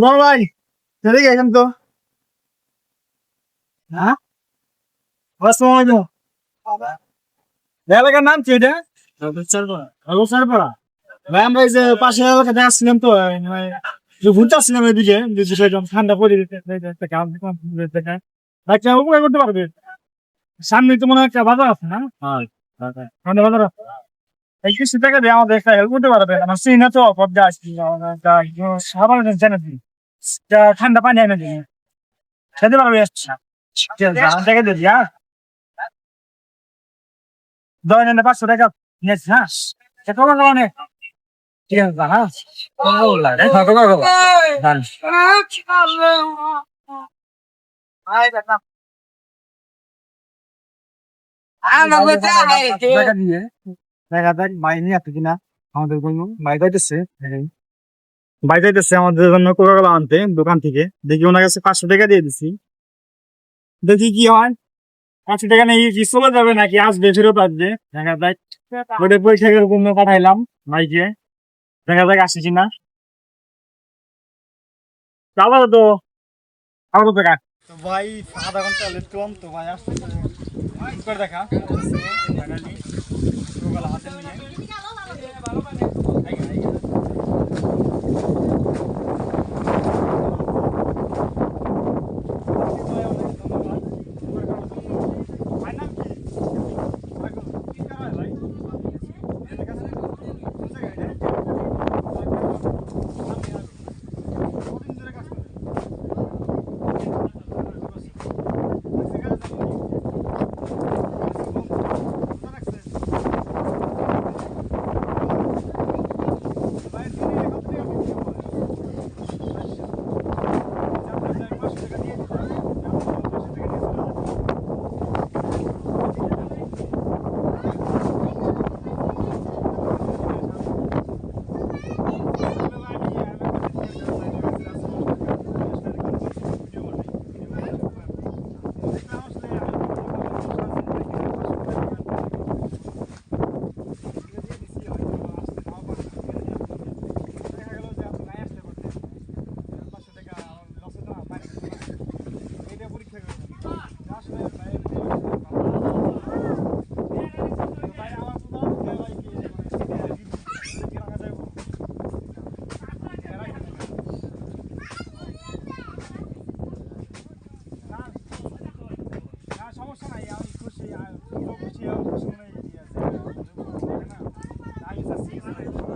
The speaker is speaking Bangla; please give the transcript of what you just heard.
বড় ভাই চলে গেছেন তো। হ্যাঁ আসসালামু এলাকার নাম কি এটা? রঘুচারপাড়া। ভাই আমরা এই যে পাশের এলাকাতে আসছিলাম তো ঘুরতে আসছিলাম এদিকে যে বিষয়টা ঠান্ডা পরিবেশ একটা গ্রাম থেকে একটা উপকার করতে পারবে। সামনে তো মনে হয় একটা বাজার আছে না? ঠান্ডা বাজার আছে। এই কিছু টাকা দিয়ে আমাদের একটা হেল্প করতে পারবে। আমার সিনা তো পদ্মা আসছি সাবান জানা দিই ঠান্ডা পানি এনে দিই খেতে পারবে। আচ্ছা দেখে দিদি হ্যাঁ দৈনন্দিন 500 টাকা নিয়েছি। হ্যাঁ সে কবে কারণে ঠিক আছে হ্যাঁ টাকা দিয়ে দেখা যাক মাইনি আছে কিনা আমাদের জন্য বাইকাইতেছে আমাদের জন্য কোকাকোলা আনতে দোকান থেকে। দেখি ওনার কাছে 500 টাকা দিয়ে দিছি, দেখি কি হয়। 500 টাকা নিয়ে কি চলে যাবে নাকি আসবে ফেরত আসবে দেখা যাক। ওটা পয়সা কমে পাঠাইলাম ভাইকে, দেখা যাক আসে কিনা। আবার তো টাকা তো ভাই আধা ঘন্টা লেট করলাম তো ভাই আসছে করে দেখা হাতে নিয়ে সমস্যা নাই। আমি খুশি খুশি খুশি